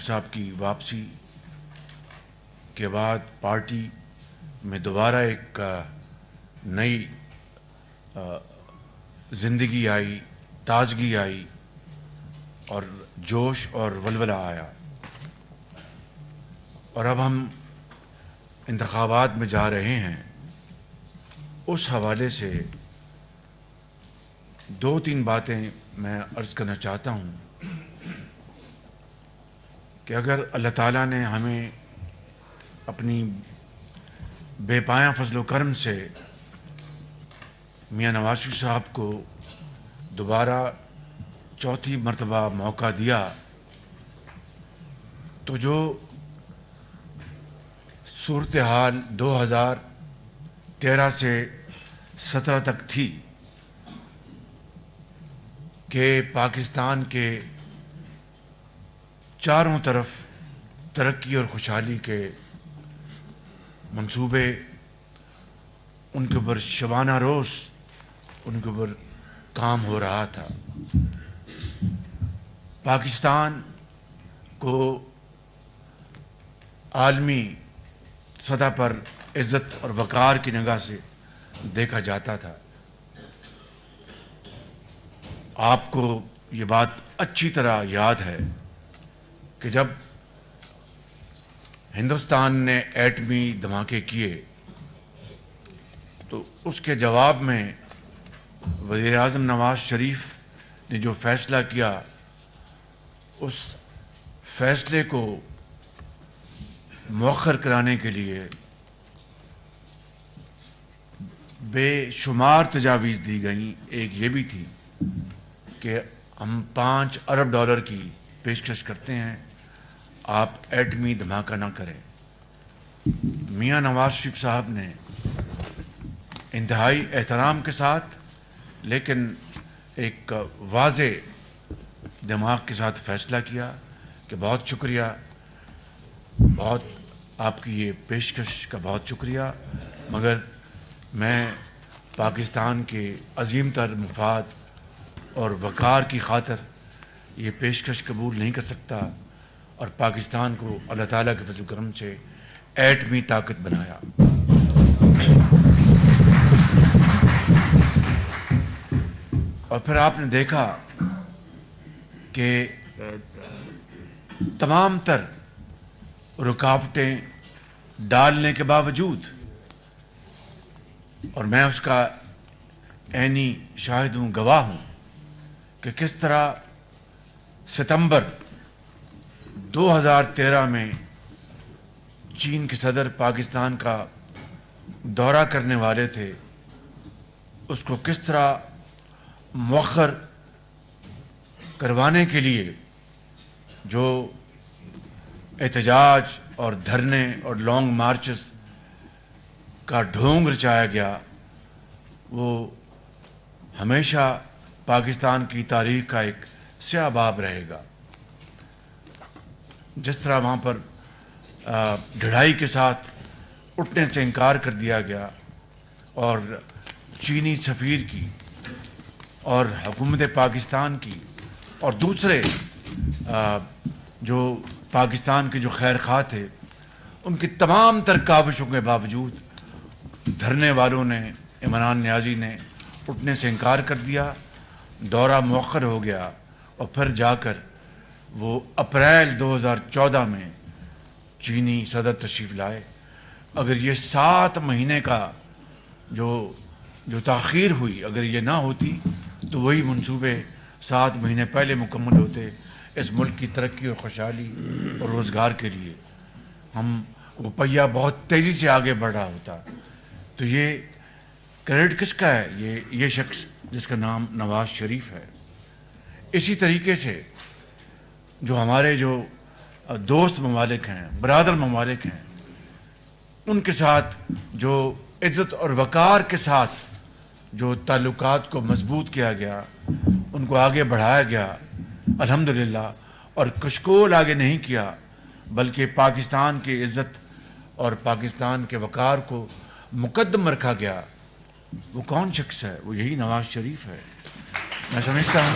صاحب کی واپسی کے بعد پارٹی میں دوبارہ ایک نئی زندگی آئی، تازگی آئی اور جوش اور ولولہ آیا، اور اب ہم انتخابات میں جا رہے ہیں۔ اس حوالے سے دو تین باتیں میں عرض کرنا چاہتا ہوں کہ اگر اللہ تعالیٰ نے ہمیں اپنی بے پایاں فضل و کرم سے میاں نواز شریف صاحب کو دوبارہ چوتھی مرتبہ موقع دیا، تو جو صورتحال 2013 سے 17 تک تھی کہ پاکستان کے چاروں طرف ترقی اور خوشحالی کے منصوبے، ان کے اوپر شبانہ روز ان کے اوپر کام ہو رہا تھا، پاکستان کو عالمی سطح پر عزت اور وقار کی نگاہ سے دیکھا جاتا تھا۔ آپ کو یہ بات اچھی طرح یاد ہے کہ جب ہندوستان نے ایٹمی دھماکے کیے تو اس کے جواب میں وزیر اعظم نواز شریف نے جو فیصلہ کیا، اس فیصلے کو مؤخر کرانے کے لیے بے شمار تجاویز دی گئیں۔ ایک یہ بھی تھی کہ ہم $5 ارب کی پیشکش کرتے ہیں، آپ ایٹمی دھماکہ نہ کریں۔ میاں نواز شریف صاحب نے انتہائی احترام کے ساتھ لیکن ایک واضح دماغ کے ساتھ فیصلہ کیا کہ بہت شکریہ، بہت آپ کی یہ پیشکش کا بہت شکریہ، مگر میں پاکستان کے عظیم تر مفاد اور وقار کی خاطر یہ پیشکش قبول نہیں کر سکتا، اور پاکستان کو اللہ تعالیٰ کے فضل و کرم سے ایٹمی طاقت بنایا۔ اور پھر آپ نے دیکھا کہ تمام تر رکاوٹیں ڈالنے کے باوجود، اور میں اس کا عینی شاہد ہوں، گواہ ہوں، کہ کس طرح ستمبر 2013 میں چین کے صدر پاکستان کا دورہ کرنے والے تھے، اس کو کس طرح مؤخر کروانے کے لیے جو احتجاج اور دھرنے اور لانگ مارچز کا ڈھونگ رچایا گیا، وہ ہمیشہ پاکستان کی تاریخ کا ایک سیاہ باب رہے گا۔ جس طرح وہاں پر ڈھڑائی کے ساتھ اٹھنے سے انکار کر دیا گیا، اور چینی سفیر کی اور حکومت پاکستان کی اور دوسرے جو پاکستان کے جو خیر خواہ تھے، ان کی تمام تر کاوشوں کے باوجود دھرنے والوں نے، عمران نیازی نے اٹھنے سے انکار کر دیا، دورہ مؤخر ہو گیا، اور پھر جا کر وہ اپریل 2014 میں چینی صدر تشریف لائے۔ اگر یہ 7 مہینے کا جو تاخیر ہوئی، اگر یہ نہ ہوتی تو وہی منصوبے 7 مہینے پہلے مکمل ہوتے اس ملک کی ترقی اور خوشحالی اور روزگار کے لیے، وہ پہیہ بہت تیزی سے آگے بڑھ رہا ہوتا۔ تو یہ کریڈٹ کس کا ہے؟ یہ شخص جس کا نام نواز شریف ہے۔ اسی طریقے سے جو ہمارے جو دوست ممالک ہیں، برادر ممالک ہیں، ان کے ساتھ جو عزت اور وقار کے ساتھ جو تعلقات کو مضبوط کیا گیا، ان کو آگے بڑھایا گیا الحمدللہ، اور کشکول آگے نہیں کیا، بلکہ پاکستان کی عزت اور پاکستان کے وقار کو مقدم رکھا گیا۔ وہ کون شخص ہے؟ وہ یہی نواز شریف ہے۔ میں سمجھتا ہوں